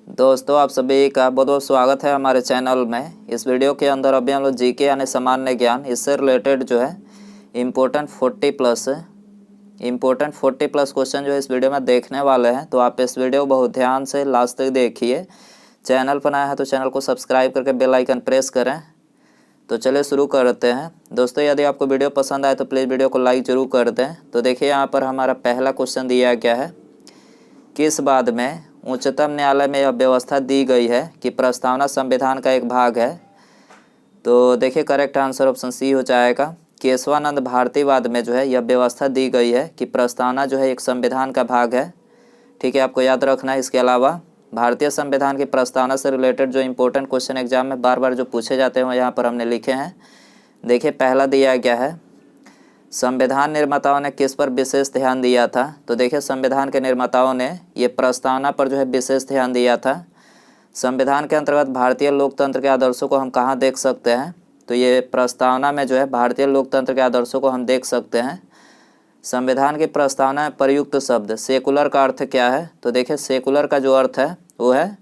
दोस्तों आप सभी का बहुत बहुत स्वागत है हमारे चैनल में। इस वीडियो के अंदर अभी हम लोग जीके यानी सामान्य ज्ञान, इससे रिलेटेड जो है इम्पोर्टेंट 40 प्लस क्वेश्चन जो है इस वीडियो में देखने वाले हैं। तो आप इस वीडियो को बहुत ध्यान से लास्ट तक देखिए। चैनल पर नया है तो चैनल को सब्सक्राइब करके बेल आइकन प्रेस करें। तो चलिए शुरू करते हैं। दोस्तों यदि आपको वीडियो पसंद आए तो प्लीज़ वीडियो को लाइक ज़रूर कर दें। तो देखिए यहाँ पर हमारा पहला क्वेश्चन दिया गया है, किस बात में उच्चतम न्यायालय में यह व्यवस्था दी गई है कि प्रस्तावना संविधान का एक भाग है। तो देखिए करेक्ट आंसर ऑप्शन सी हो जाएगा। केशवानंद भारतीवाद में जो है यह व्यवस्था दी गई है कि प्रस्तावना जो है एक संविधान का भाग है। ठीक है, आपको याद रखना है। इसके अलावा भारतीय संविधान की प्रस्तावना से रिलेटेड जो इंपॉर्टेंट क्वेश्चन एग्जाम में बार बार जो पूछे जाते हैं वो यहाँ पर हमने लिखे हैं। देखिए पहला दिया गया है, संविधान निर्माताओं ने किस पर विशेष ध्यान दिया था। तो देखिए संविधान के निर्माताओं ने ये प्रस्तावना पर जो है विशेष ध्यान दिया था। संविधान के अंतर्गत भारतीय लोकतंत्र के आदर्शों को हम कहाँ देख सकते हैं। तो ये प्रस्तावना में जो है भारतीय लोकतंत्र के आदर्शों को हम देख सकते हैं। संविधान की प्रस्तावना में प्रयुक्त शब्द सेकुलर का अर्थ क्या है। तो देखिए सेकुलर का जो अर्थ है वो है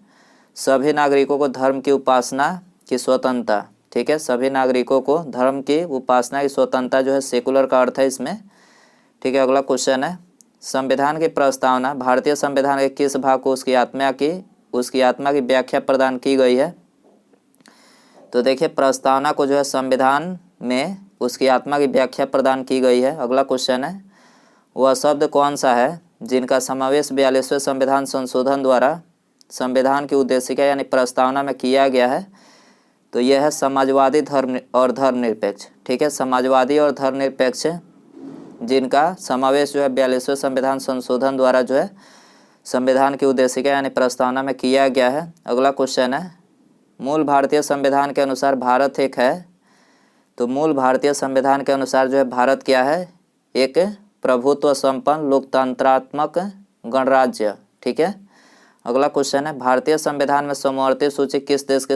सभी नागरिकों को धर्म की उपासना की स्वतंत्रता। ठीक है, सभी नागरिकों को धर्म की उपासना की स्वतंत्रता जो है सेकुलर का अर्थ है इसमें। ठीक है, अगला क्वेश्चन है, संविधान की प्रस्तावना भारतीय संविधान के किस भाग को उसकी आत्मा की व्याख्या प्रदान की गई है। तो देखिए प्रस्तावना को जो है संविधान में उसकी आत्मा की व्याख्या प्रदान की गई है। अगला क्वेश्चन है, वह शब्द कौन सा है जिनका समावेश 42वें संविधान संशोधन द्वारा संविधान की उद्देशिका यानी प्रस्तावना में किया गया है। तो यह है समाजवादी धर्म और धर्मनिरपेक्ष। ठीक है, समाजवादी और धर्मनिरपेक्ष जिनका समावेश जो है 42वें संविधान संशोधन द्वारा जो है संविधान की उद्देशिका यानी प्रस्तावना में किया गया है। अगला क्वेश्चन है, मूल भारतीय संविधान के अनुसार भारत एक है। तो मूल भारतीय संविधान के अनुसार जो है भारत क्या है, एक प्रभुत्व संपन्न लोकतंत्रात्मक गणराज्य। ठीक है, अगला क्वेश्चन है, भारतीय संविधान में समवर्ती सूची किस देश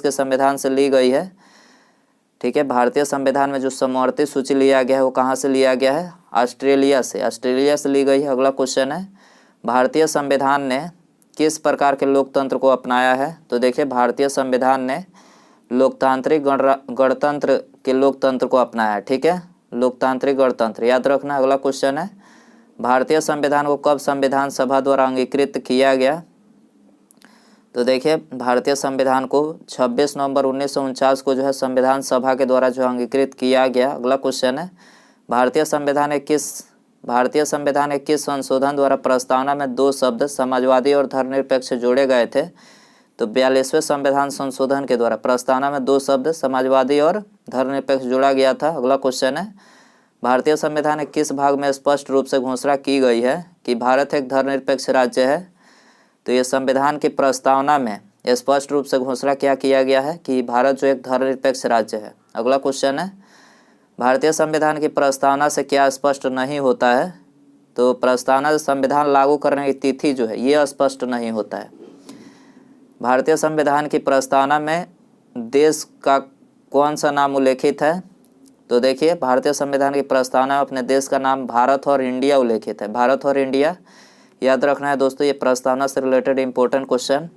के संविधान से ली गई है। ठीक है, भारतीय संविधान में जो समवर्ती सूची लिया गया है वो कहाँ से लिया गया है, ऑस्ट्रेलिया से ली गई है। अगला क्वेश्चन है, भारतीय संविधान ने किस प्रकार के लोकतंत्र को अपनाया है। तो देखिए भारतीय संविधान ने लोकतांत्रिक गणतंत्र के लोकतंत्र को अपनाया है। ठीक है, लोकतांत्रिक गणतंत्र याद रखना। अगला क्वेश्चन है, भारतीय संविधान को कब संविधान सभा द्वारा अंगीकृत किया गया। तो देखिए भारतीय संविधान को 26 नवंबर 1949 को जो है संविधान सभा के द्वारा जो अंगीकृत किया गया। अगला क्वेश्चन है, भारतीय संविधान के किस संशोधन द्वारा प्रस्तावना में दो शब्द समाजवादी और धर्मनिरपेक्ष जोड़े गए थे। तो 42वें संविधान संशोधन के द्वारा प्रस्तावना में दो शब्द समाजवादी और धर्मनिरपेक्ष जोड़ा गया था। अगला क्वेश्चन है, भारतीय संविधान के किस भाग में स्पष्ट रूप से घोषणा की गई है कि भारत एक धर्मनिरपेक्ष राज्य है। तो ये संविधान की प्रस्तावना में स्पष्ट रूप से घोषणा क्या किया गया है कि भारत जो एक धर्मनिरपेक्ष राज्य है। अगला क्वेश्चन है, भारतीय संविधान की प्रस्तावना से क्या स्पष्ट नहीं होता है। तो प्रस्तावना से संविधान लागू करने की तिथि जो है ये स्पष्ट नहीं होता है। भारतीय संविधान की प्रस्तावना में देश का कौन सा नाम उल्लेखित है। तो देखिए भारतीय संविधान की प्रस्तावना में अपने देश का नाम भारत और इंडिया उल्लेखित है। भारत और इंडिया याद रखना है दोस्तों, ये प्रस्तावना से रिलेटेड इंपॉर्टेंट क्वेश्चन।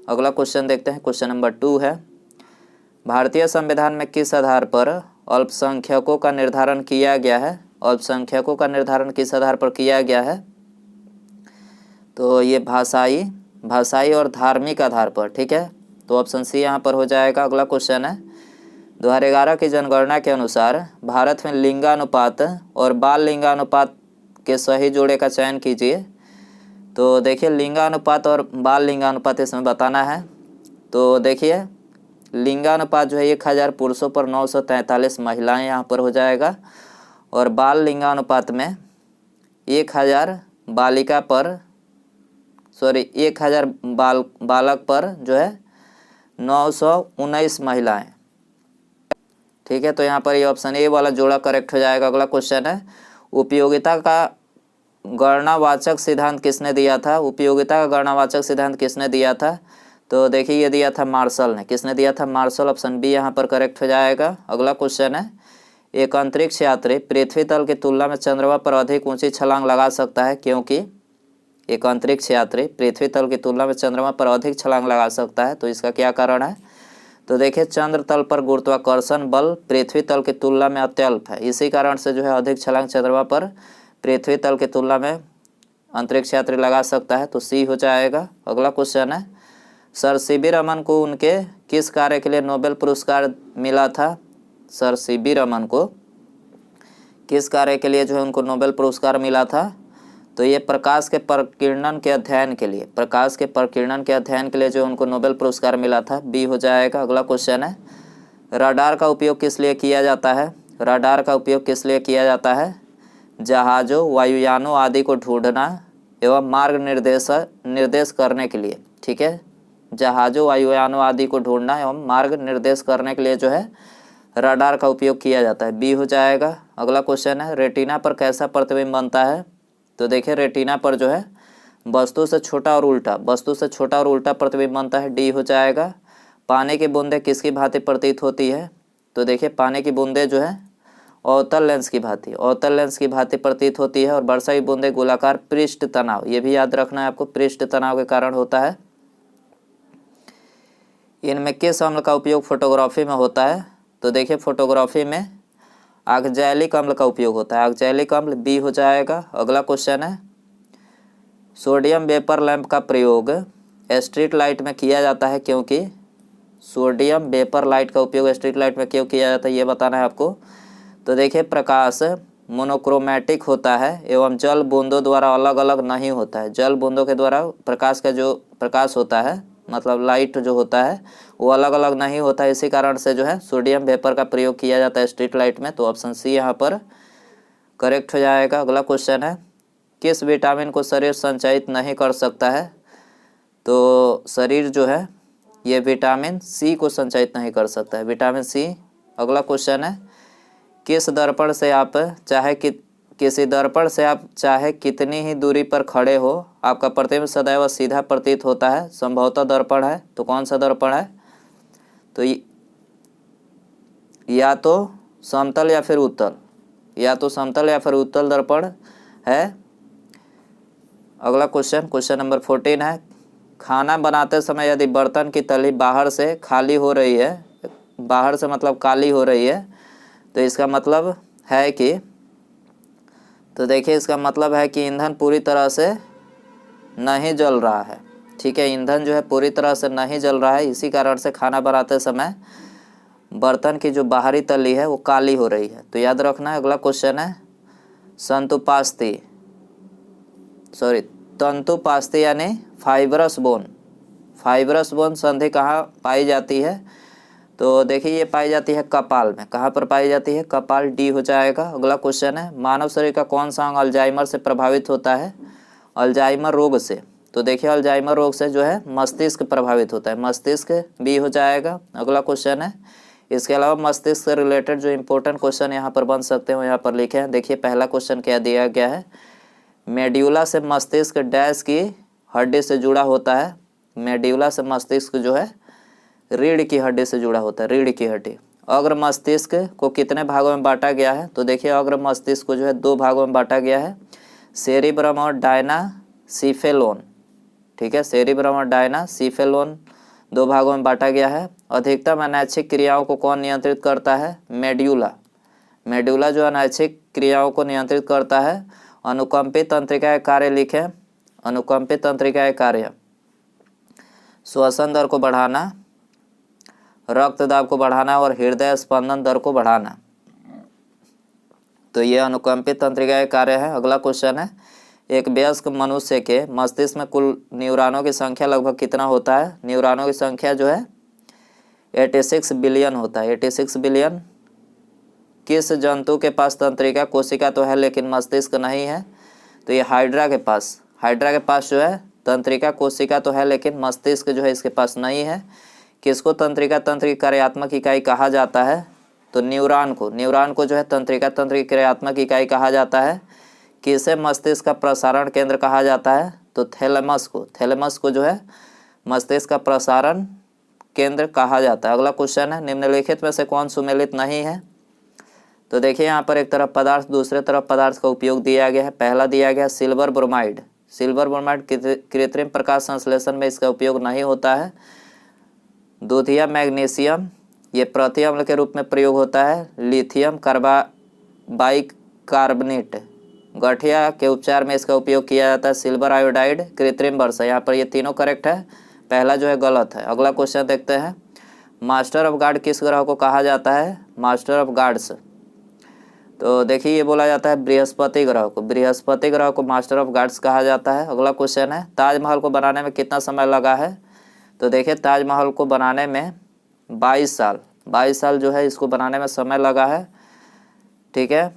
अगला क्वेश्चन देखते हैं, क्वेश्चन नंबर 2 है, भारतीय संविधान में किस आधार पर अल्पसंख्यकों का निर्धारण किया गया है। अल्पसंख्यकों का निर्धारण किस आधार पर किया गया है। तो ये भाषाई और धार्मिक आधार पर। ठीक है, तो ऑप्शन सी यहाँ पर हो जाएगा। अगला क्वेश्चन है, 2011 की जनगणना के अनुसार भारत में लिंगानुपात और बाल लिंगानुपात के सही जोड़े का चयन कीजिए। तो देखिए लिंगानुपात और बाल लिंगानुपात इसमें बताना है। तो देखिए लिंगानुपात जो है 1000 पुरुषों पर 943 महिलाएं यहाँ पर हो जाएगा, और बाल लिंगानुपात में 1000 बालक पर जो है 919 महिलाएं। ठीक है, तो यहाँ पर ये ऑप्शन ए वाला जोड़ा करेक्ट हो जाएगा। अगला क्वेश्चन है, उपयोगिता का गणनावाचक सिद्धांत किसने दिया था। उपयोगिता का गणनावाचक सिद्धांत किसने दिया था। तो देखिए ये दिया था मार्शल ने। किसने दिया था, मार्शल। ऑप्शन बी यहाँ पर करेक्ट हो जाएगा। अगला क्वेश्चन है, एक अंतरिक्ष यात्री पृथ्वी तल की तुलना में चंद्रमा पर अधिक ऊंची छलांग लगा सकता है क्योंकि। एक अंतरिक्ष यात्री पृथ्वी तल की तुलना में चंद्रमा पर अधिक छलांग लगा सकता है? तो इसका क्या कारण है? तो देखिए चंद्र तल पर गुरुत्वाकर्षण बल पृथ्वी तल की तुलना में अत्यल्प है, इसी कारण से जो है अधिक छलांग चंद्रमा पर पृथ्वी तल की तुलना में अंतरिक्ष यात्री लगा सकता है। तो सी हो जाएगा। अगला क्वेश्चन है, सर सीवी रमन को उनके किस कार्य के लिए नोबेल पुरस्कार मिला था? सर सीवी रमन को किस कार्य के लिए जो है उनको नोबेल पुरस्कार मिला था? तो ये प्रकाश के प्रकीर्णन के अध्ययन के लिए, प्रकाश के प्रकीर्णन के अध्ययन के लिए जो उनको नोबेल पुरस्कार मिला था। बी हो जाएगा। अगला क्वेश्चन है, रडार का उपयोग किस लिए किया जाता है? रडार का उपयोग किस लिए किया जाता है? जहाज़ों, वायुयानों आदि को ढूंढना एवं मार्ग निर्देश करने के लिए। ठीक है, जहाज़ों, वायुयानों आदि को ढूंढना एवं मार्ग निर्देश करने के लिए जो है रडार का उपयोग किया जाता है। बी हो जाएगा। अगला क्वेश्चन है, रेटिना पर कैसा प्रतिबिंब बनता है? तो देखिए रेटिना पर जो है वस्तु से छोटा और उल्टा, वस्तु से छोटा और उल्टा प्रतिबिंब बनता है। डी हो जाएगा। पानी की बूंदें किसकी भांति प्रतीत होती है? तो देखिए पानी की बूंदें जो है अवतल लेंस की भांति, अवतल लेंस की भांति प्रतीत होती है। और वर्षा की बूंदें गोलाकार पृष्ठ तनाव, ये भी याद रखना है आपको, पृष्ठ तनाव के कारण होता है। इनमें किस अम्ल का उपयोग फोटोग्राफी में होता है? तो देखिए फोटोग्राफी में ऑक्जैलिक अम्ल का उपयोग होता है, ऑक्जैलिक अम्ल। बी हो जाएगा। अगला क्वेश्चन है, सोडियम वेपर लैंप का प्रयोग स्ट्रीट लाइट में किया जाता है क्योंकि? सोडियम वेपर लाइट का उपयोग स्ट्रीट लाइट में क्यों किया जाता है ये बताना है आपको। तो देखिए प्रकाश मोनोक्रोमैटिक होता है एवं जल बूंदों द्वारा अलग अलग नहीं होता है। जल बूंदों के द्वारा प्रकाश का जो प्रकाश होता है, मतलब लाइट जो होता है वो अलग अलग नहीं होता है, इसी कारण से जो है सोडियम वेपर का प्रयोग किया जाता है स्ट्रीट लाइट में। तो ऑप्शन सी यहाँ पर करेक्ट हो जाएगा। अगला क्वेश्चन है, किस विटामिन को शरीर संचयित नहीं कर सकता है? तो शरीर जो है ये विटामिन सी को संचयित नहीं कर सकता है, विटामिन सी। अगला क्वेश्चन है, किस दर्पण से आप किसी दर्पण से आप चाहे कितनी ही दूरी पर खड़े हो आपका प्रतिबिंब सदैव सीधा प्रतीत होता है? संभवतः दर्पण है। तो कौन सा दर्पण है? तो या तो समतल या फिर उत्तल, या तो समतल या फिर उत्तल दर्पण है। अगला क्वेश्चन नंबर 14 है, खाना बनाते समय यदि बर्तन की तली बाहर से खाली हो रही है, बाहर से मतलब काली हो रही है, तो इसका मतलब है कि, तो देखिए इसका मतलब है कि ईंधन पूरी तरह से नहीं जल रहा है। ठीक है, ईंधन जो है पूरी तरह से नहीं जल रहा है, इसी कारण से खाना बनाते समय बर्तन की जो बाहरी तली है वो काली हो रही है। तो याद रखना है। अगला क्वेश्चन है, तंतुपास्ती यानी फाइब्रस बोन, फाइब्रस बोन संधि कहाँ पाई जाती है? तो देखिए ये पाई जाती है कपाल में। कहाँ पर पाई जाती है? कपाल। डी हो जाएगा। अगला क्वेश्चन है, मानव शरीर का कौन सा अंग अल्जाइमर से प्रभावित होता है? अल्जाइमर रोग से। तो देखिए अल्जाइमर रोग से जो है मस्तिष्क प्रभावित होता है, मस्तिष्क। बी हो जाएगा। अगला क्वेश्चन है, इसके अलावा मस्तिष्क से रिलेटेड जो इंपॉर्टेंट क्वेश्चन यहाँ पर बन सकते हैं यहाँ पर लिखे हैं। देखिए पहला क्वेश्चन क्या दिया गया है, मेड्यूला से मस्तिष्क डैश की हड्डी से जुड़ा होता है? मेड्यूला से मस्तिष्क जो है रीढ़ की हड्डी से जुड़ा होता है, रीढ़ की हड्डी। अग्र मस्तिष्क को कितने भागों में बांटा गया है? तो देखिए अग्र मस्तिष्क को जो है 2 भागों में बांटा गया है, सेरिब्रम और डायनासिफेलोन। ठीक है, सेरिब्रम और डायनासिफेलोन 2 भागों में बांटा गया है। अधिकतम अनैच्छिक क्रियाओं को कौन नियंत्रित करता है? मेड्यूला। मेड्यूला जो अनैच्छिक क्रियाओं को नियंत्रित करता है। अनुकंपित तंत्रिका के कार्य लिखें। अनुकंपित तंत्रिका के कार्य, श्वसन दर को बढ़ाना, रक्त दाब को बढ़ाना और हृदय स्पंदन दर को बढ़ाना। तो ये अनुकंपित तंत्रिका के कार्य है। अगला क्वेश्चन है, एक वयस्क मनुष्य के मस्तिष्क में कुल न्यूरॉनों की संख्या लगभग कितना होता है? न्यूरॉनों की संख्या जो है 86 बिलियन होता है, 86 बिलियन। किस जंतु के पास तंत्रिका कोशिका तो है लेकिन मस्तिष्क नहीं है? तो ये हाइड्रा के पास जो है तंत्रिका कोशिका तो है लेकिन मस्तिष्क जो है इसके पास नहीं है। किसको तंत्रिका तंत्र की कार्यात्मक इकाई कहा जाता है? तो न्यूरॉन को जो है तंत्रिका तंत्र की कार्यात्मक इकाई कहा जाता है। किसे मस्तिष्क का प्रसारण केंद्र कहा जाता है? तो थैलेमस को जो है मस्तिष्क का प्रसारण केंद्र कहा जाता है। अगला क्वेश्चन है, निम्नलिखित में से कौन सुमेलित नहीं है? तो देखिए यहाँ पर एक तरफ पदार्थ दूसरे तरफ पदार्थ का उपयोग दिया गया है। पहला दिया गया सिल्वर ब्रोमाइड, सिल्वर ब्रोमाइड कृत्रिम प्रकाश संश्लेषण में इसका उपयोग नहीं होता है। दूधिया मैग्नीशियम ये प्रति अम्ल के रूप में प्रयोग होता है। लिथियम बाइकार्बोनेट गठिया के उपचार में इसका उपयोग किया जाता है। सिल्वर आयोडाइड कृत्रिम वर्षा, यहाँ पर ये तीनों करेक्ट है, पहला जो है गलत है। अगला क्वेश्चन देखते हैं, मास्टर ऑफ गार्ड किस ग्रह को कहा जाता है? मास्टर ऑफ गार्ड्स, तो देखिए ये बोला जाता है बृहस्पति ग्रह को। बृहस्पति ग्रह को मास्टर ऑफ गार्ड्स कहा जाता है। अगला क्वेश्चन है, ताजमहल को बनाने में कितना समय लगा है? तो देखिए ताजमहल को बनाने में 22 साल जो है इसको बनाने में समय लगा है। ठीक है,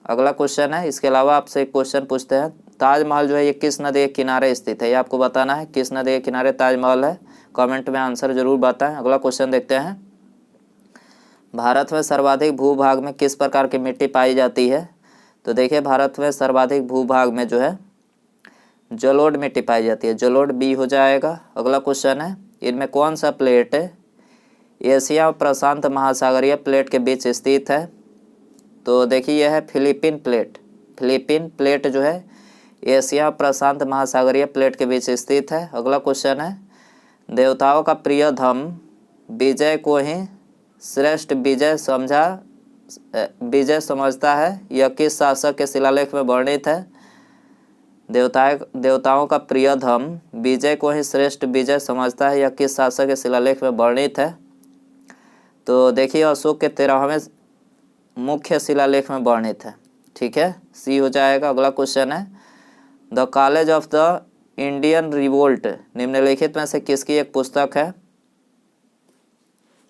अगला क्वेश्चन है, इसके अलावा आपसे एक क्वेश्चन पूछते हैं, ताजमहल जो है ये किस नदी के किनारे स्थित है? ये आपको बताना है किस नदी के किनारे ताजमहल है। कमेंट में आंसर जरूर बताएं। अगला क्वेश्चन देखते हैं, भारत में सर्वाधिक भूभाग में किस प्रकार की मिट्टी पाई जाती है? तो देखिए भारत में सर्वाधिक भूभाग में जो है जलोढ़ मिट्टी पाई जाती है। जलोढ़ बी हो जाएगा। अगला क्वेश्चन है, इनमें कौन सा प्लेट एशिया और प्रशांत महासागरीय प्लेट के बीच स्थित है? तो देखिए यह है फिलीपीन प्लेट। फिलीपीन प्लेट जो है एशिया और प्रशांत महासागरीय प्लेट के बीच स्थित है। अगला क्वेश्चन है, देवताओं का प्रिय धम विजय को ही श्रेष्ठ विजय समझता है, यह किस शासक के शिलालेख में वर्णित है? देवताओं का प्रिय धम विजय को ही श्रेष्ठ विजय समझता है, यह किस शासक के शिलालेख में वर्णित है? तो देखिए अशोक के 13वें मुख्य शिलालेख में वर्णित है। ठीक है, सी हो जाएगा। अगला क्वेश्चन है, the college of the Indian revolt निम्नलिखित में से किसकी एक पुस्तक है?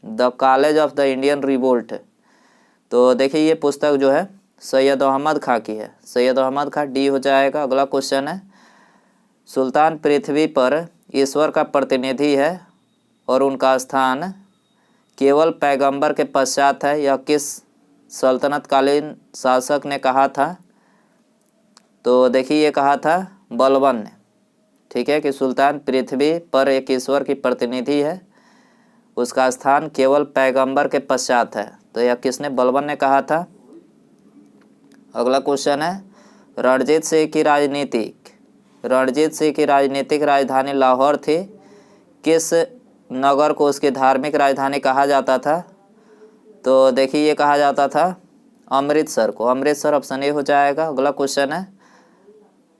The college of the Indian revolt, तो देखिए ये पुस्तक जो है सैयद अहमद खां की है। सैयद अहमद खां, डी हो जाएगा। अगला क्वेश्चन है, सुल्तान पृथ्वी पर ईश्वर का प्रतिनिधि है और उनका स्थान केवल पैगंबर के पश्चात है, यह किस सल्तनतकालीन शासक ने कहा था? तो देखिए ये कहा था बलबन ने। ठीक है, कि सुल्तान पृथ्वी पर एक ईश्वर की प्रतिनिधि है, उसका स्थान केवल पैगंबर के पश्चात है, तो यह किसने? बलबन ने कहा था। अगला क्वेश्चन है, रणजीत सिंह की राजनीतिक राजधानी लाहौर थी, किस नगर को उसकी धार्मिक राजधानी कहा जाता था? तो देखिए ये कहा जाता था अमृतसर को। अमृतसर ऑप्शन ए हो जाएगा। अगला क्वेश्चन है,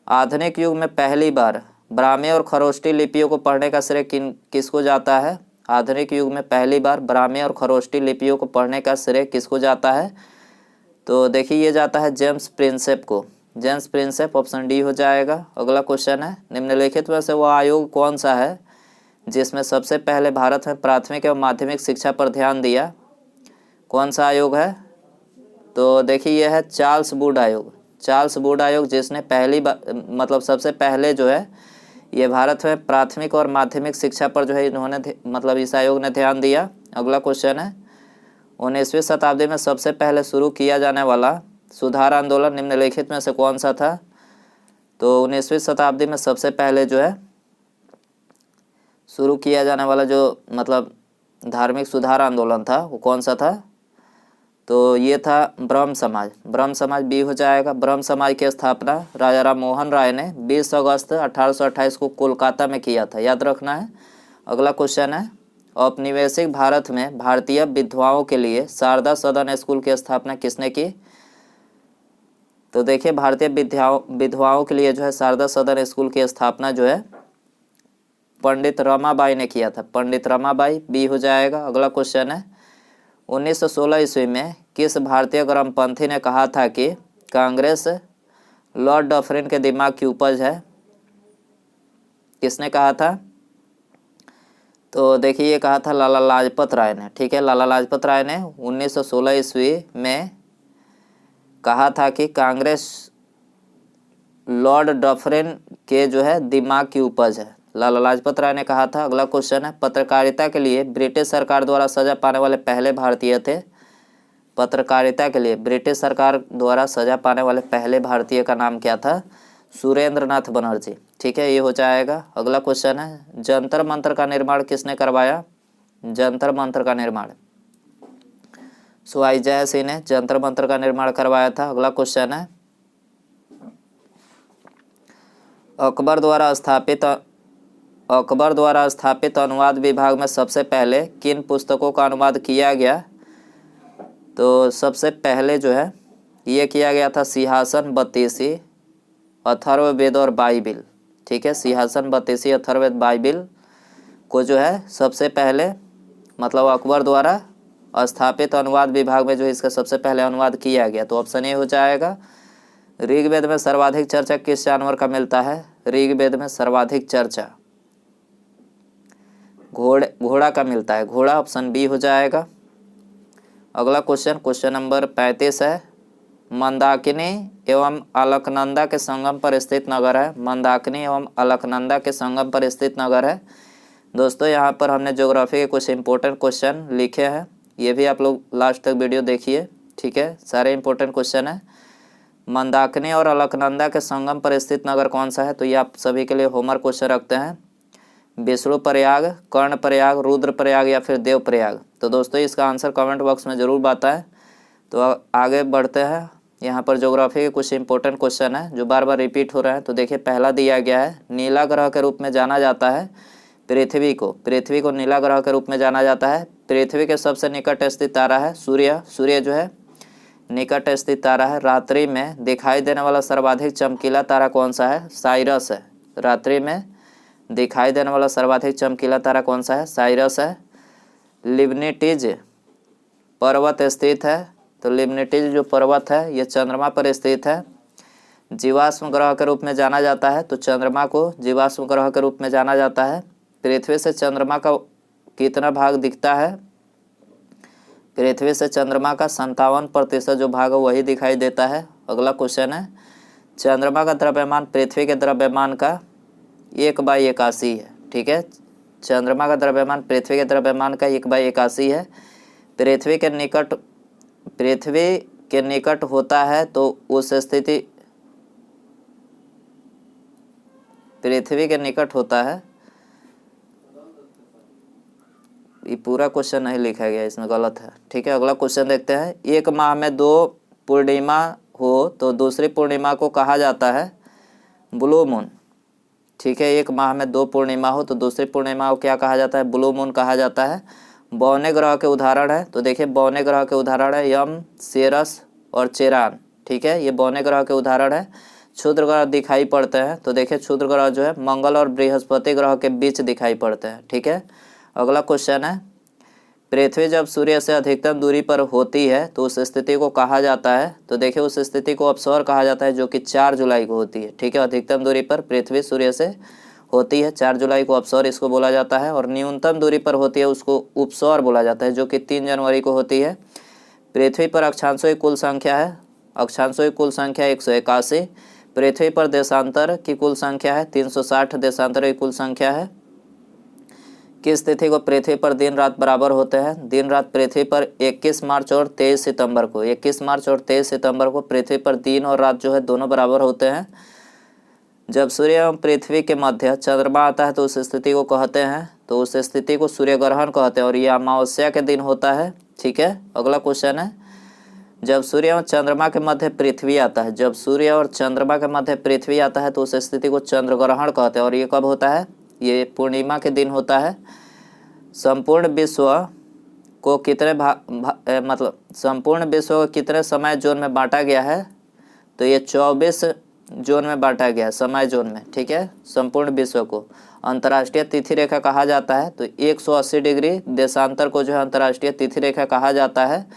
आधुनिक युग में पहली बार ब्राह्मी और खरोष्टी लिपियों को पढ़ने का श्रेय किसको जाता है? आधुनिक युग में पहली बार ब्राह्मी और खरोष्टी लिपियों को पढ़ने का श्रेय किसको जाता है? तो देखिए ये जाता है जेम्स प्रिंसेप को। जेम्स प्रिंसेप, ऑप्शन डी हो जाएगा। अगला क्वेश्चन है, निम्नलिखित में से वह आयोग कौन सा है जिसमें सबसे पहले भारत में प्राथमिक एवं माध्यमिक शिक्षा पर ध्यान दिया? कौन सा आयोग है? तो देखिए यह है चार्ल्स वुड आयोग। चार्ल्स वुड आयोग जिसने सबसे पहले जो है ये भारत में प्राथमिक और माध्यमिक शिक्षा पर जो है इन्होंने इस आयोग ने ध्यान दिया। अगला क्वेश्चन है, 19वीं शताब्दी में सबसे पहले शुरू किया जाने वाला सुधार आंदोलन निम्नलिखित में से कौन सा था? तो 19वीं शताब्दी में सबसे पहले जो है शुरू किया जाने वाला जो धार्मिक सुधार आंदोलन था वो कौन सा था? तो ये था ब्रह्म समाज। ब्रह्म समाज बी हो जाएगा। ब्रह्म समाज की स्थापना राजा राम मोहन राय ने 20 अगस्त 1828 को कोलकाता में किया था, याद रखना है। अगला क्वेश्चन है, औपनिवेशिक भारत में भारतीय विधवाओं के लिए शारदा सदन स्कूल की स्थापना किसने की? तो देखिए भारतीय विधवाओं के लिए जो है शारदा सदन स्कूल की स्थापना जो है पंडित रमाबाई ने किया था। पंडित रमाबाई, बी हो जाएगा। अगला क्वेश्चन है, 1916 ईस्वी में किस भारतीय ग्रामपंथी ने कहा था कि कांग्रेस लॉर्ड डफरिन के दिमाग की उपज है? किसने कहा था? तो देखिए ये कहा था लाला लाजपत राय ने। ठीक है, लाला लाजपत राय ने 1916 ईस्वी में कहा था कि कांग्रेस लॉर्ड डफरिन के जो है दिमाग की उपज है, लाला लाजपत राय ने कहा था। अगला क्वेश्चन है, पत्रकारिता के लिए ब्रिटिश सरकार द्वारा सजा पाने वाले पहले भारतीय थे? पत्रकारिता के लिए ब्रिटिश सरकार द्वारा सजा पाने वाले पहले भारतीय का नाम क्या था? सुरेंद्र नाथ बनर्जी। ठीक है, ये हो जाएगा। अगला क्वेश्चन है, जंतर मंतर का निर्माण किसने करवाया? जंतर मंतर का निर्माण सुहाई जय सिंह ने जंतर मंतर का निर्माण करवाया था। अगला क्वेश्चन है, अकबर द्वारा स्थापित अनुवाद विभाग में सबसे पहले किन पुस्तकों का अनुवाद किया गया? तो सबसे पहले जो है ये किया गया था सिंहासन बत्तीसी, अथर्ववेद और बाइबिल। ठीक है, सिंहासन बत्तीसी, अथर्ववेद, बाइबिल को जो है सबसे पहले मतलब अकबर द्वारा स्थापित अनुवाद विभाग में जो है इसका सबसे पहले अनुवाद किया गया। तो ऑप्शन ए हो जाएगा। ऋग्वेद में सर्वाधिक चर्चा किस जानवर का मिलता है? ऋग्वेद में सर्वाधिक चर्चा घोड़ा का मिलता है। घोड़ा ऑप्शन बी हो जाएगा। अगला क्वेश्चन नंबर 35 है। मंदाकिनी एवं अलकनंदा के संगम पर स्थित नगर है। मंदाकिनी एवं अलकनंदा के संगम पर स्थित नगर है। दोस्तों यहाँ पर हमने ज्योग्राफी के कुछ इंपॉर्टेंट क्वेश्चन लिखे हैं, ये भी आप लोग लास्ट तक वीडियो देखिए। ठीक है, सारे इंपॉर्टेंट क्वेश्चन है। मंदाकिनी और अलकनंदा के संगम पर स्थित नगर कौन सा है? तो ये आप सभी के लिए होमवर्क क्वेश्चन रखते हैं। विष्णु प्रयाग, कर्ण प्रयाग, रुद्र प्रयाग या फिर देव प्रयाग? तो दोस्तों इसका आंसर कमेंट बॉक्स में ज़रूर बताएं। तो आगे बढ़ते हैं। यहाँ पर ज्योग्राफी के कुछ इंपॉर्टेंट क्वेश्चन है जो बार बार रिपीट हो रहे हैं। तो देखिए पहला दिया गया है, नीला ग्रह के रूप में जाना जाता है पृथ्वी को नीला ग्रह के रूप में जाना जाता है। पृथ्वी के सबसे निकट स्थित तारा है सूर्य। सूर्य जो है निकट स्थित तारा है। रात्रि में दिखाई देने वाला सर्वाधिक चमकीला तारा कौन सा है? साइरस है। रात्रि में दिखाई देने वाला सर्वाधिक चमकीला तारा कौन सा है? साइरस है। लिब्निटीज पर्वत स्थित है। तो लिब्निटीज जो पर्वत है ये चंद्रमा पर स्थित है। जीवाश्म ग्रह के रूप में जाना जाता है। तो चंद्रमा को जीवाश्म ग्रह के रूप में जाना जाता है। पृथ्वी से चंद्रमा का कितना भाग दिखता है? पृथ्वी से चंद्रमा का 57% जो भाग है वही दिखाई देता है। अगला क्वेश्चन है, चंद्रमा का द्रव्यमान पृथ्वी के द्रव्यमान का 1/81 है। ठीक है, चंद्रमा का द्रव्यमान पृथ्वी के द्रव्यमान का 1/81 है। पृथ्वी के निकट होता है तो उस स्थिति पृथ्वी के निकट होता है। ये पूरा क्वेश्चन नहीं लिखा गया, इसमें गलत है। ठीक है, अगला क्वेश्चन देखते हैं। एक माह में 2 पूर्णिमा हो तो दूसरी पूर्णिमा को कहा जाता है ब्लू मून। ठीक है, एक माह में 2 पूर्णिमा हो तो दूसरी पूर्णिमा को क्या कहा जाता है? ब्लू मून कहा जाता है। बौने ग्रह के उदाहरण है। तो देखिए बौने ग्रह के उदाहरण है यम, सेरस और चेरान। ठीक है, ये बौने ग्रह के उदाहरण है। क्षुद्र ग्रह दिखाई पड़ते हैं। तो देखिए क्षुद्र ग्रह जो है मंगल और बृहस्पति ग्रह के बीच दिखाई पड़ते हैं। ठीक है, अगला क्वेश्चन है, पृथ्वी जब सूर्य से अधिकतम दूरी पर होती है तो उस स्थिति को कहा जाता है? तो देखिए उस स्थिति को अपसौर कहा जाता है जो कि 4 जुलाई को होती है। ठीक है, अधिकतम दूरी पर पृथ्वी सूर्य से होती है 4 जुलाई को अपसौर इसको बोला जाता है। और न्यूनतम दूरी पर होती है उसको उपसौर बोला जाता है जो कि 3 जनवरी को होती है। पृथ्वी पर अक्षांशों की कुल संख्या है। अक्षांशों की कुल संख्या 181। पृथ्वी पर देशांतर की कुल संख्या है 360 देशांतरों की कुल संख्या है। किस तिथि को पृथ्वी पर दिन रात बराबर होते हैं? दिन रात पृथ्वी पर 21 मार्च और 23 सितंबर को 21 मार्च और 23 सितंबर को पृथ्वी पर दिन और रात जो है दोनों बराबर होते हैं। जब सूर्य एवं पृथ्वी के मध्य चंद्रमा आता है तो उस स्थिति को कहते हैं? तो उस स्थिति को सूर्य ग्रहण कहते हैं और ये अमावस्या के दिन होता है। ठीक है, अगला क्वेश्चन है, जब सूर्य और चंद्रमा के मध्य पृथ्वी आता है, जब सूर्य और चंद्रमा के मध्य पृथ्वी आता है तो उस स्थिति को चंद्र ग्रहण कहते हैं और ये कब होता है? ये पूर्णिमा के दिन होता है। संपूर्ण विश्व को कितने संपूर्ण विश्व को कितने समय जोन में बांटा गया है? तो ये 24 जोन में बांटा गया है, समय जोन में। ठीक है, संपूर्ण विश्व को अंतर्राष्ट्रीय तिथि रेखा कहा जाता है। तो 180 डिग्री देशांतर को जो है अंतर्राष्ट्रीय तिथि रेखा कहा जाता है।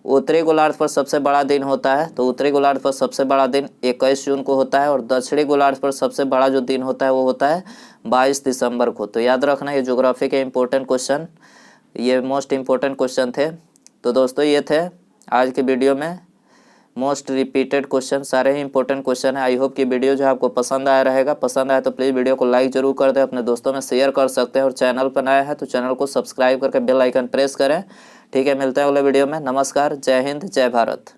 उत्तरी गोलार्ध पर सबसे बड़ा दिन होता है। तो उत्तरी गोलार्ध पर सबसे बड़ा दिन 21 जून को होता है और दक्षिणी गोलार्ध पर सबसे बड़ा जो दिन होता है वो होता है 22 दिसंबर को। तो याद रखना ये ज्योग्राफी के इंपॉर्टेंट क्वेश्चन, ये मोस्ट इंपॉर्टेंट क्वेश्चन थे। तो दोस्तों ये थे आज के वीडियो में मोस्ट रिपीटेड क्वेश्चन, सारे ही इंपॉर्टेंट क्वेश्चन है। आई होप कि वीडियो जो आपको पसंद आया रहेगा। पसंद आया तो प्लीज़ वीडियो को लाइक जरूर कर दें, अपने दोस्तों में शेयर कर सकते हैं और चैनल पर नया है तो चैनल को सब्सक्राइब करके बेल आइकन प्रेस करें। ठीक है, मिलते हैं अगले वीडियो में। नमस्कार, जय हिंद, जय भारत।